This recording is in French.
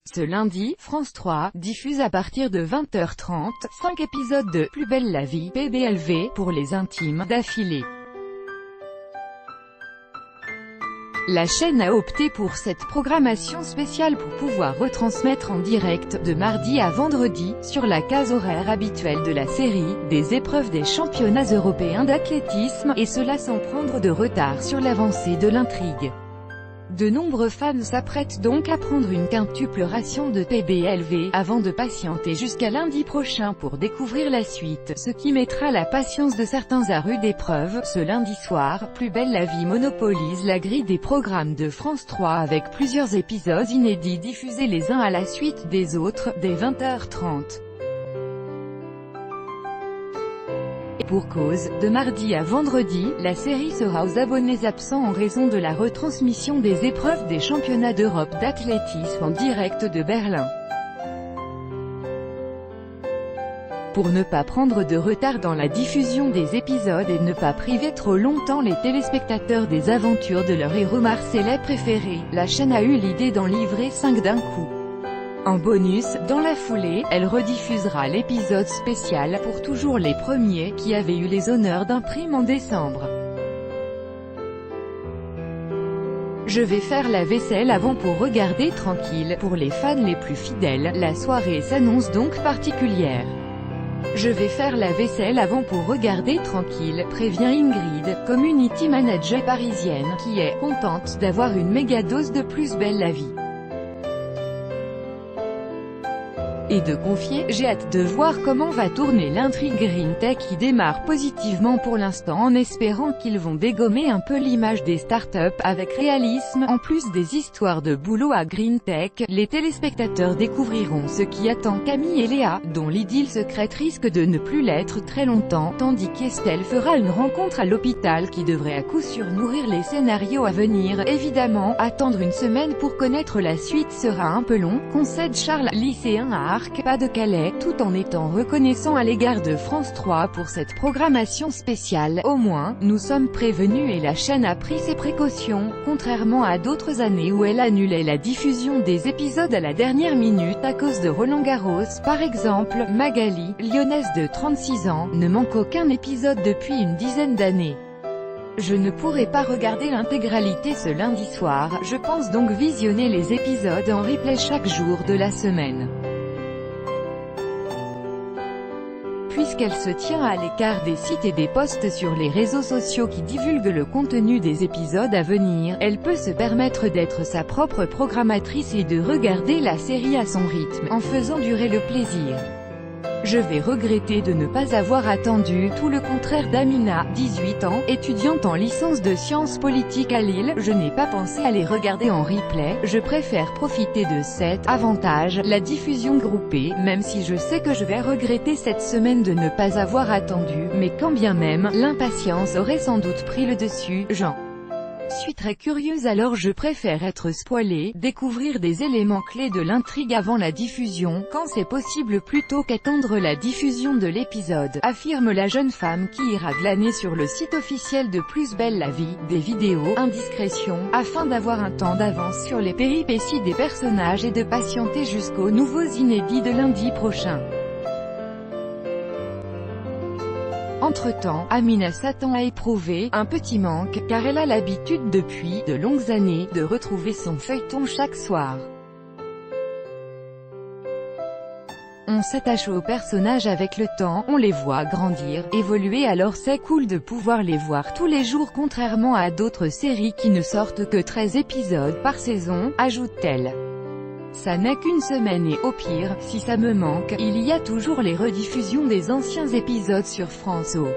Ce lundi, France 3 diffuse à partir de 20h30, 5 épisodes de Plus belle la vie, PBLV, pour les intimes, d'affilée. La chaîne a opté pour cette programmation spéciale pour pouvoir retransmettre en direct, de mardi à vendredi, sur la case horaire habituelle de la série, des épreuves des championnats européens d'athlétisme, et cela sans prendre de retard sur l'avancée de l'intrigue. De nombreux fans s'apprêtent donc à prendre une quintuple ration de PBLV, avant de patienter jusqu'à lundi prochain pour découvrir la suite, ce qui mettra la patience de certains à rude épreuve. Ce lundi soir, Plus belle la vie monopolise la grille des programmes de France 3 avec plusieurs épisodes inédits diffusés les uns à la suite des autres, dès 20h30. Et pour cause, de mardi à vendredi, la série sera aux abonnés absents en raison de la retransmission des épreuves des championnats d'Europe d'athlétisme en direct de Berlin. Pour ne pas prendre de retard dans la diffusion des épisodes et ne pas priver trop longtemps les téléspectateurs des aventures de leur héros marseillais préféré, la chaîne a eu l'idée d'en livrer 5 d'un coup. En bonus, dans la foulée, elle rediffusera l'épisode spécial « Pour toujours les premiers » qui avait eu les honneurs d'un prime en décembre. Je vais faire la vaisselle avant pour regarder tranquille. Pour les fans les plus fidèles, la soirée s'annonce donc particulière. Je vais faire la vaisselle avant pour regarder tranquille, prévient Ingrid, community manager parisienne, qui est contente d'avoir une méga dose de Plus belle la vie. Et de confier « J'ai hâte de voir comment va tourner l'intrigue Green Tech qui démarre positivement pour l'instant en espérant qu'ils vont dégommer un peu l'image des startups avec réalisme. En plus des histoires de boulot à Green Tech, les téléspectateurs découvriront ce qui attend Camille et Léa, dont l'idylle secrète risque de ne plus l'être très longtemps, tandis qu'Estelle fera une rencontre à l'hôpital qui devrait à coup sûr nourrir les scénarios à venir. Évidemment, attendre une semaine pour connaître la suite sera un peu long, concède Charles, lycéen à Pas-de-Calais, tout en étant reconnaissant à l'égard de France 3 pour cette programmation spéciale. Au moins, nous sommes prévenus et la chaîne a pris ses précautions, contrairement à d'autres années où elle annulait la diffusion des épisodes à la dernière minute à cause de Roland-Garros. Par exemple, Magali, lyonnaise de 36 ans, ne manque aucun épisode depuis une dizaine d'années. Je ne pourrai pas regarder l'intégralité ce lundi soir, je pense donc visionner les épisodes en replay chaque jour de la semaine. Puisqu'elle se tient à l'écart des sites et des posts sur les réseaux sociaux qui divulguent le contenu des épisodes à venir, elle peut se permettre d'être sa propre programmatrice et de regarder la série à son rythme, en faisant durer le plaisir. Je vais regretter de ne pas avoir attendu, tout le contraire d'Amina, 18 ans, étudiante en licence de sciences politiques à Lille. Je n'ai pas pensé à les regarder en replay, je préfère profiter de cet avantage, la diffusion groupée, même si je sais que je vais regretter cette semaine de ne pas avoir attendu, mais quand bien même, l'impatience aurait sans doute pris le dessus. J'en suis très curieuse alors je préfère être spoilée, découvrir des éléments clés de l'intrigue avant la diffusion, quand c'est possible plutôt qu'attendre la diffusion de l'épisode, affirme la jeune femme qui ira glaner sur le site officiel de Plus belle la vie, des vidéos, indiscrétions, afin d'avoir un temps d'avance sur les péripéties des personnages et de patienter jusqu'aux nouveaux inédits de lundi prochain. Entre-temps, Amina s'attend à éprouver un petit manque, car elle a l'habitude depuis de longues années de retrouver son feuilleton chaque soir. On s'attache aux personnages avec le temps, on les voit grandir, évoluer, alors c'est cool de pouvoir les voir tous les jours contrairement à d'autres séries qui ne sortent que 13 épisodes par saison, ajoute-t-elle. Ça n'est qu'une semaine et, au pire, si ça me manque, il y a toujours les rediffusions des anciens épisodes sur France O.